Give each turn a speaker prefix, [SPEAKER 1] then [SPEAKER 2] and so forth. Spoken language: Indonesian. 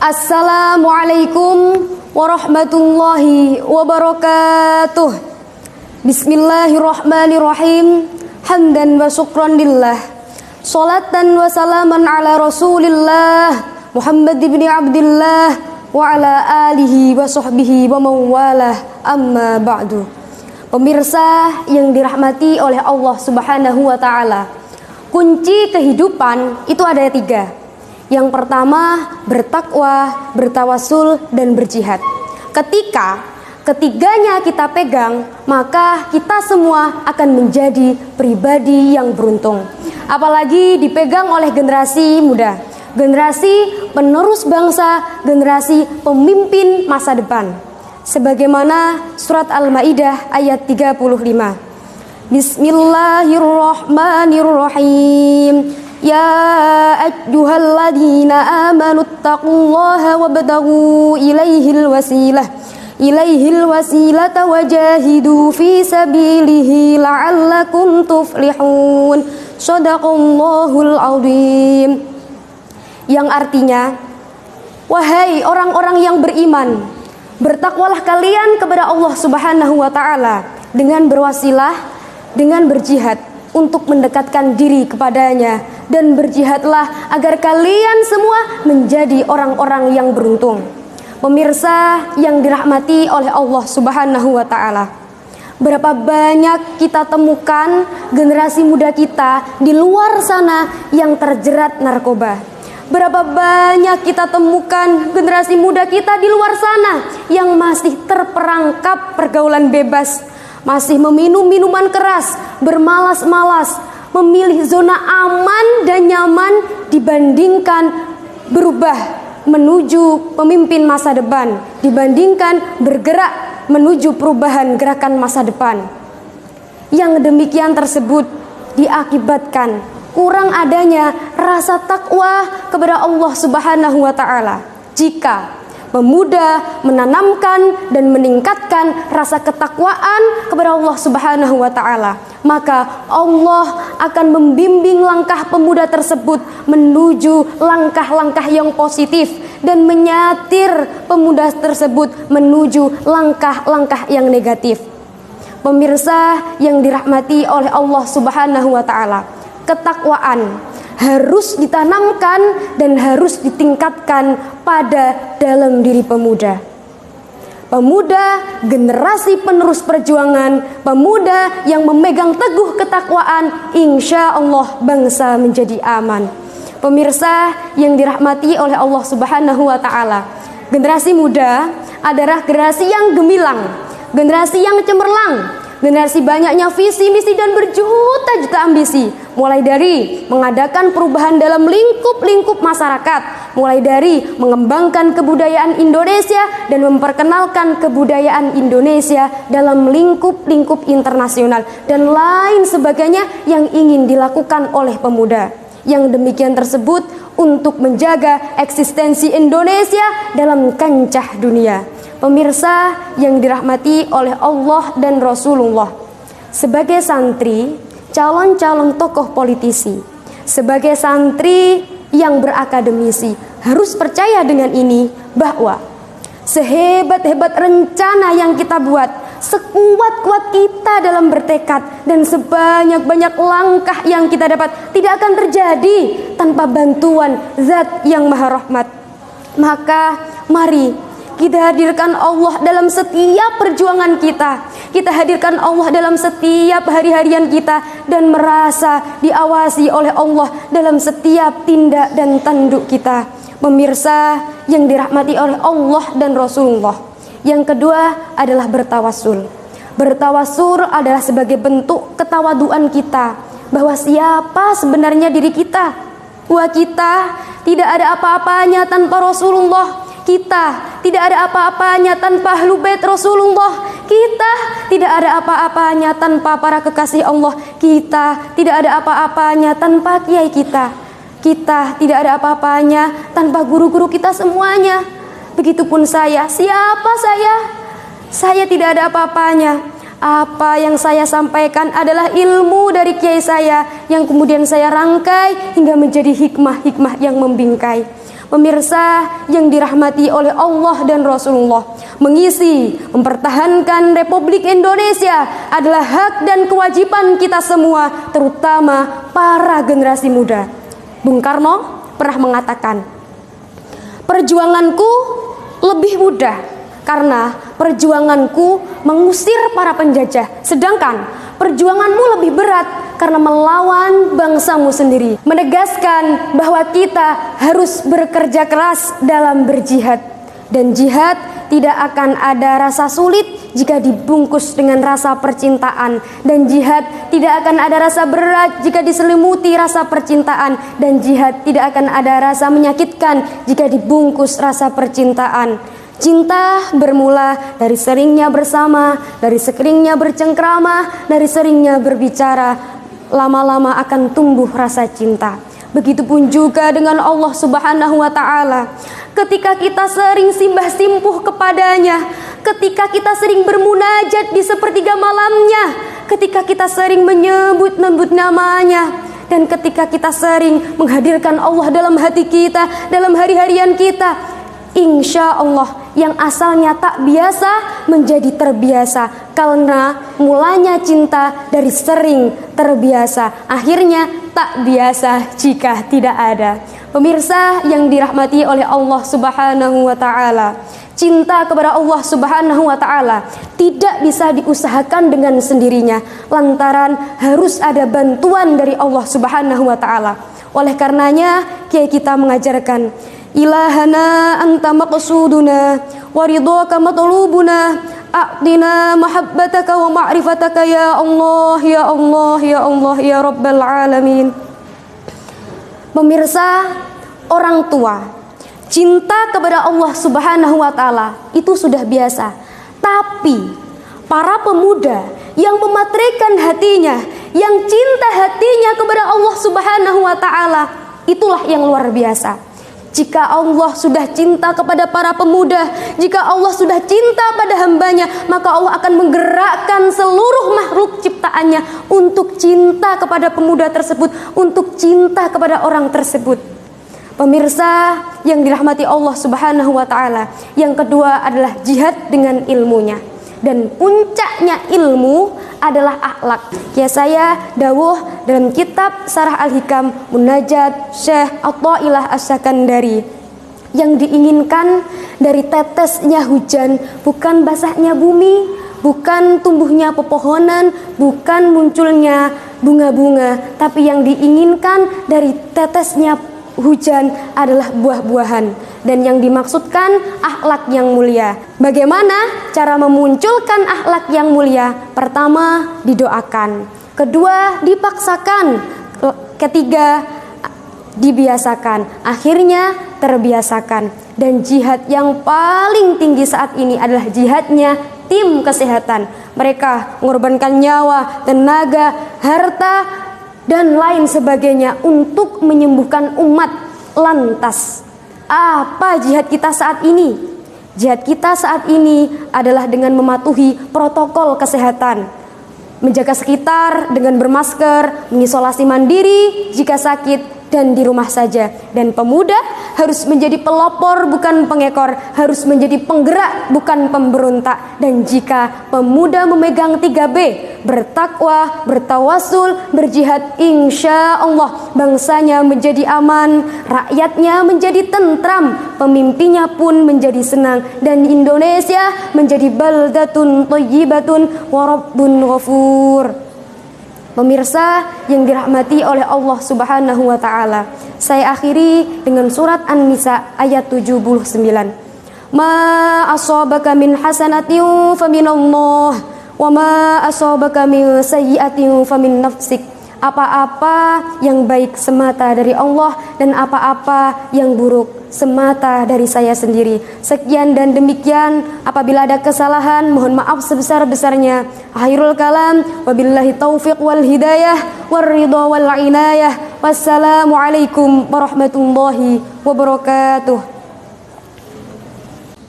[SPEAKER 1] Assalamualaikum warahmatullahi wabarakatuh. Bismillahirrahmanirrahim. Hamdan wa syukran lillah. Salatan wa salaman ala Rasulillah Muhammad ibn Abdillah wa ala alihi wa sahbihi wa mawalah. Amma ba'du. Pemirsa yang dirahmati oleh Allah Subhanahu wa taala. Kunci kehidupan itu ada 3. Yang pertama, bertakwa, bertawasul, dan berjihad. Ketika ketiganya kita pegang, maka kita semua akan menjadi pribadi yang beruntung. Apalagi dipegang oleh generasi muda, generasi penerus bangsa, generasi pemimpin masa depan. Sebagaimana surat Al-Maidah ayat 35. Bismillahirrahmanirrahim. Ya ayyuhalladzina amanu taqullaha wabtaghu ilaihil wasilata wajahidu fi sabilihi la'allakum tuflihun. Shadaqallahul azim. Yang artinya, wahai orang-orang yang beriman, bertakwalah kalian kepada Allah Subhanahu wa taala dengan berwasilah, dengan berjihad untuk mendekatkan diri kepadanya, dan berjihadlah agar kalian semua menjadi orang-orang yang beruntung. Pemirsa yang dirahmati oleh Allah Subhanahu wa taala, berapa banyak kita temukan generasi muda kita di luar sana yang terjerat narkoba. Berapa banyak kita temukan generasi muda kita di luar sana yang masih terperangkap pergaulan bebas, masih meminum minuman keras, bermalas-malas, memilih zona aman dan nyaman dibandingkan berubah menuju pemimpin masa depan, dibandingkan bergerak menuju perubahan gerakan masa depan. Yang demikian tersebut diakibatkan kurang adanya rasa takwa kepada Allah Subhanahu wa taala. Jika pemuda menanamkan dan meningkatkan rasa ketakwaan kepada Allah Subhanahu wa taala, maka Allah akan membimbing langkah pemuda tersebut menuju langkah-langkah yang positif dan menyatir pemuda tersebut menuju langkah-langkah yang negatif. Pemirsa yang dirahmati oleh Allah Subhanahu wa taala, ketakwaan harus ditanamkan dan harus ditingkatkan pada dalam diri pemuda. Pemuda, generasi penerus perjuangan, pemuda yang memegang teguh ketakwaan, insya Allah bangsa menjadi aman. Pemirsa yang dirahmati oleh Allah Subhanahu wa taala, generasi muda adalah generasi yang gemilang, generasi yang cemerlang, generasi banyaknya visi, misi, dan berjuta-juta ambisi. Mulai dari mengadakan perubahan dalam lingkup-lingkup masyarakat, mulai dari mengembangkan kebudayaan Indonesia dan memperkenalkan kebudayaan Indonesia dalam lingkup-lingkup internasional, dan lain sebagainya yang ingin dilakukan oleh pemuda. Yang demikian tersebut untuk menjaga eksistensi Indonesia dalam kancah dunia. Pemirsa yang dirahmati oleh Allah dan Rasulullah, sebagai santri, calon-calon tokoh politisi, sebagai santri yang berakademisi, harus percaya dengan ini, bahwa sehebat-hebat rencana yang kita buat, sekuat-kuat kita dalam bertekad, dan sebanyak-banyak langkah yang kita dapat, tidak akan terjadi tanpa bantuan Zat yang Maha Rahmat. Maka mari kita hadirkan Allah dalam setiap perjuangan kita. Kita hadirkan Allah dalam setiap hari-harian kita, dan merasa diawasi oleh Allah dalam setiap tindak dan tanduk kita. Pemirsa yang dirahmati oleh Allah dan Rasulullah, yang kedua adalah bertawasul. Bertawasul adalah sebagai bentuk ketawaduan kita, bahwa siapa sebenarnya diri kita. Bahwa kita tidak ada apa-apanya tanpa Rasulullah. Kita tidak ada apa-apanya tanpa Ahlul Bait Rasulullah. Kita tidak ada apa-apanya tanpa para kekasih Allah. Kita tidak ada apa-apanya tanpa kiai kita. Kita tidak ada apa-apanya tanpa guru-guru kita semuanya. Begitupun saya. Siapa saya? Saya tidak ada apa-apanya. Apa yang saya sampaikan adalah ilmu dari kiai saya, yang kemudian saya rangkai hingga menjadi hikmah-hikmah yang membingkai. Pemirsa yang dirahmati oleh Allah dan Rasulullah, mengisi, mempertahankan Republik Indonesia adalah hak dan kewajiban kita semua, terutama para generasi muda. Bung Karno pernah mengatakan, perjuanganku lebih mudah karena perjuanganku mengusir para penjajah, sedangkan perjuanganmu lebih berat karena melawan bangsamu sendiri. Menegaskan bahwa kita harus bekerja keras dalam berjihad. Dan jihad tidak akan ada rasa sulit jika dibungkus dengan rasa percintaan. Dan jihad tidak akan ada rasa berat jika diselimuti rasa percintaan. Dan jihad tidak akan ada rasa menyakitkan jika dibungkus rasa percintaan. Cinta bermula dari seringnya bersama, dari seringnya bercengkrama, dari seringnya berbicara. Lama-lama akan tumbuh rasa cinta. Begitupun juga dengan Allah Subhanahu wa Ta'ala. Ketika kita sering simbah simpuh kepadanya, ketika kita sering bermunajat di sepertiga malamnya, ketika kita sering menyebut-nebut namanya, dan ketika kita sering menghadirkan Allah dalam hati kita, dalam hari-harian kita, insya Allah yang asalnya tak biasa menjadi terbiasa, karena mulanya cinta dari sering terbiasa, akhirnya tak biasa jika tidak ada. Pemirsa yang dirahmati oleh Allah Subhanahu wa Ta'ala, cinta kepada Allah Subhanahu wa Ta'ala tidak bisa diusahakan dengan sendirinya, lantaran harus ada bantuan dari Allah Subhanahu wa Ta'ala. Oleh karenanya kiai kita mengajarkan, ilahana anta maqsuduna wa ridhaka matlubuna a'tina mahabbataka wa ma'rifataka ya Allah ya Allah ya Allah ya Rabbal alamin. Pemirsa, orang tua cinta kepada Allah Subhanahu wa Ta'ala itu sudah biasa. Tapi para pemuda yang mematrikan hatinya, yang cinta hatinya kepada Allah Subhanahu wa Ta'ala, itulah yang luar biasa. Jika Allah sudah cinta kepada para pemuda, jika Allah sudah cinta pada hambanya, maka Allah akan menggerakkan seluruh makhluk ciptaannya untuk cinta kepada pemuda tersebut, untuk cinta kepada orang tersebut. Pemirsa yang dirahmati Allah Subhanahu wa Ta'ala, yang kedua adalah jihad dengan ilmunya. Dan puncaknya ilmu adalah akhlak. Ya, saya dawuh dalam kitab Sarah Al-Hikam Munajat Syekh Athailah As-Sakandari, yang diinginkan dari tetesnya hujan bukan basahnya bumi, bukan tumbuhnya pepohonan, bukan munculnya bunga-bunga, tapi yang diinginkan dari tetesnya hujan adalah buah-buahan. Dan yang dimaksudkan akhlak yang mulia. Bagaimana cara memunculkan akhlak yang mulia? Pertama, didoakan. Kedua, dipaksakan. Ketiga, dibiasakan. Akhirnya terbiasakan. Dan jihad yang paling tinggi saat ini adalah jihadnya tim kesehatan. Mereka mengorbankan nyawa, tenaga, harta, dan lain sebagainya untuk menyembuhkan umat. Lantas, apa jihad kita saat ini? Jihad kita saat ini adalah dengan mematuhi protokol kesehatan, menjaga sekitar dengan bermasker, mengisolasi mandiri jika sakit, dan di rumah saja. Dan pemuda harus menjadi pelopor bukan pengekor, harus menjadi penggerak bukan pemberontak. Dan jika pemuda memegang 3B, bertakwa, bertawasul, berjihad, insya Allah bangsanya menjadi aman, rakyatnya menjadi tentram, pemimpinnya pun menjadi senang, dan Indonesia menjadi baldatun thayyibatun wa rabbun ghafur. Pemirsa yang dirahmati oleh Allah Subhanahu wa Ta'ala, saya akhiri dengan surat An-Nisa ayat 79. Ma asabaka min hasanatin faminallah wa ma asabaka min sayyi'atin famin nafsik. Apa-apa yang baik semata dari Allah, dan apa-apa yang buruk semata dari saya sendiri. Sekian dan demikian. Apabila ada kesalahan, mohon maaf sebesar-besarnya. Akhirul kalam, wabillahi taufiq wal hidayah wal ridha wal inayah. Wassalamualaikum warahmatullahi wabarakatuh.